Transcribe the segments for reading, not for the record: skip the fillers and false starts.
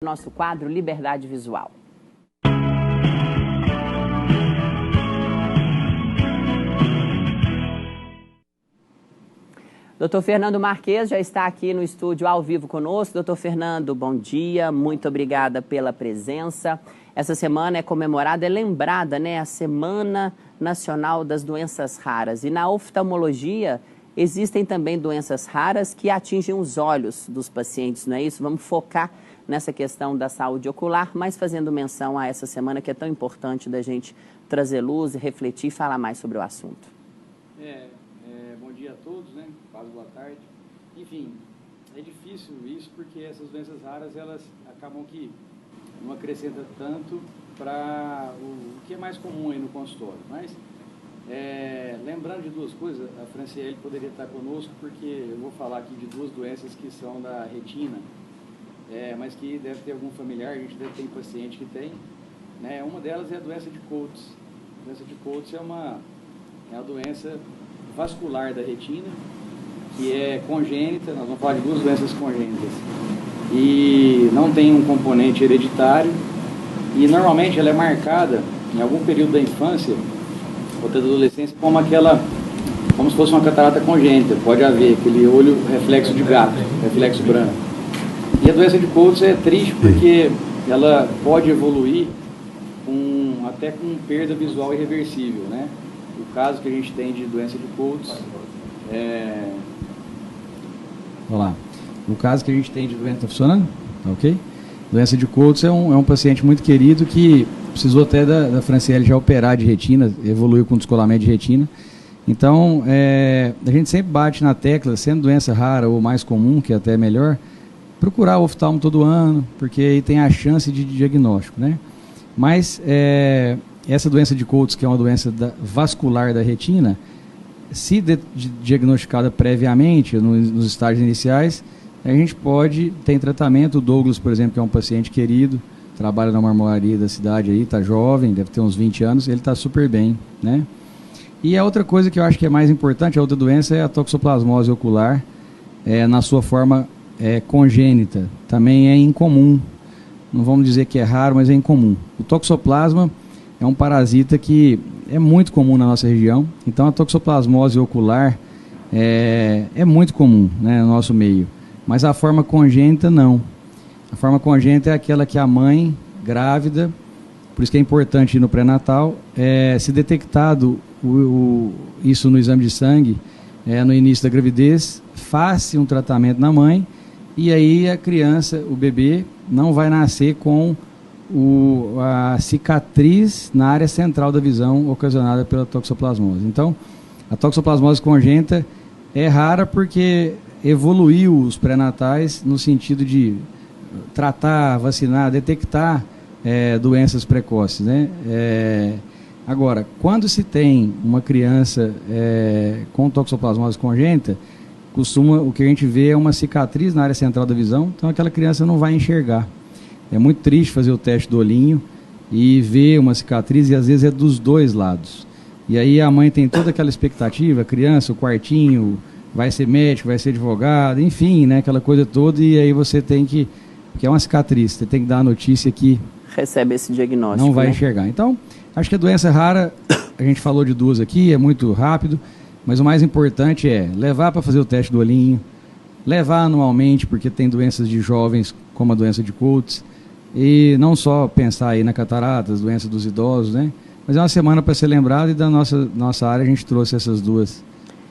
nosso quadro Liberdade Visual. Dr. Fernando Marques já está aqui no estúdio ao vivo conosco. Doutor Fernando, bom dia, muito obrigada pela presença. Essa semana é comemorada, é lembrada, né, a Semana Nacional das Doenças Raras. E na oftalmologia existem também doenças raras que atingem os olhos dos pacientes, não é isso? Vamos focar nessa questão da saúde ocular, mas fazendo menção a essa semana que é tão importante da gente trazer luz, refletir e falar mais sobre o assunto. Bom dia a todos, né? Boa tarde. Enfim, é difícil isso porque essas doenças raras, elas acabam que não acrescentam tanto para o que é mais comum aí no consultório. Mas, lembrando de duas coisas, a Franciele poderia estar conosco porque eu vou falar aqui de duas doenças que são da retina, mas que deve ter algum familiar, a gente deve ter paciente que tem, né? Uma delas é a doença de Coates. A doença de Coates é uma doença vascular da retina, que é congênita, nós vamos falar de duas doenças congênitas, e não tem um componente hereditário, e normalmente ela é marcada em algum período da infância ou da adolescência como se fosse uma catarata congênita, pode haver aquele olho reflexo de gato, reflexo branco. E a doença de Coates é triste porque ela pode evoluir até com perda visual irreversível, né? O caso que a gente tem de doença de Coates Vamos lá. O caso que a gente tem de doença... Está funcionando? Tá ok? Doença de Coates é um paciente muito querido que precisou até da Franciele já operar de retina, evoluiu com descolamento de retina. Então, a gente sempre bate na tecla, sendo doença rara ou mais comum, que é até melhor, procurar o oftalmo todo ano, porque aí tem a chance de diagnóstico, né? Mas essa doença de Coates, que é uma doença vascular da retina, se diagnosticada previamente, nos estágios iniciais, a gente tem tratamento. O Douglas, por exemplo, que é um paciente querido, trabalha na marmoraria da cidade aí, está jovem, deve ter uns 20 anos, ele está super bem, né? E a outra coisa que eu acho que é mais importante, a outra doença é a toxoplasmose ocular, na sua forma congênita. Também é incomum, não vamos dizer que é raro, mas é incomum. O toxoplasma é um parasita que é muito comum na nossa região, então a toxoplasmose ocular é muito comum, né, no nosso meio, mas a forma congênita não. A forma congênita é aquela que a mãe grávida, por isso que é importante ir no pré-natal, se detectado isso no exame de sangue, no início da gravidez, faça um tratamento na mãe, e aí a criança, o bebê, não vai nascer com a cicatriz na área central da visão ocasionada pela toxoplasmose. Então, a toxoplasmose congênita é rara porque evoluiu os pré-natais no sentido de tratar, vacinar, detectar doenças precoces, né? Agora, quando se tem uma criança com toxoplasmose congênita, o que a gente vê é uma cicatriz na área central da visão, então aquela criança não vai enxergar. É muito triste fazer o teste do olhinho e ver uma cicatriz, e às vezes é dos dois lados. E aí a mãe tem toda aquela expectativa, a criança, o quartinho, vai ser médico, vai ser advogado, enfim, né, aquela coisa toda, e aí você tem que, porque é uma cicatriz, você tem que dar a notícia que recebe esse diagnóstico, não vai né? enxergar. Então, acho que a doença rara, a gente falou de duas aqui, é muito rápido, mas o mais importante é levar para fazer o teste do olhinho, levar anualmente, porque tem doenças de jovens, como a doença de Coates, e não só pensar aí na catarata, as doenças dos idosos, né? Mas é uma semana para ser lembrado, e da nossa área a gente trouxe essas duas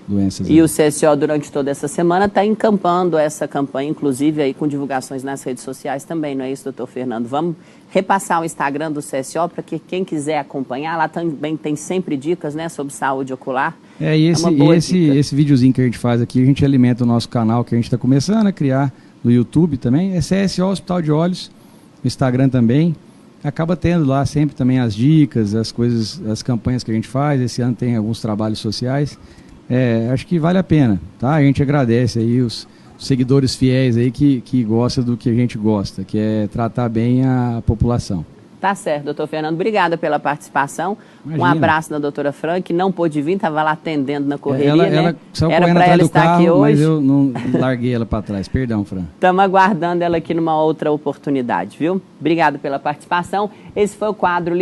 doenças. E aí, o CSO durante toda essa semana está encampando essa campanha, inclusive aí com divulgações nas redes sociais também, não é isso, doutor Fernando? Vamos repassar o Instagram do CSO para que quem quiser acompanhar, lá também tem sempre dicas, né, sobre saúde ocular. Esse videozinho que a gente faz aqui, a gente alimenta o nosso canal que a gente está começando a criar no YouTube também, é CSO Hospital de Olhos, no Instagram também. Acaba tendo lá sempre também as dicas, as coisas, as campanhas que a gente faz. Esse ano tem alguns trabalhos sociais. Acho que vale a pena, tá? A gente agradece aí os seguidores fiéis aí que gostam do que a gente gosta, que é tratar bem a população. Tá certo, doutor Fernando. Obrigada pela participação. Imagina. Um abraço da doutora Fran, que não pôde vir, estava lá atendendo na correria, né? Ela saiu Era correndo para atrás ela do estar carro, aqui hoje. mas eu não larguei ela para trás. Perdão, Fran. Estamos aguardando ela aqui numa outra oportunidade, viu? Obrigado pela participação. Esse foi o quadro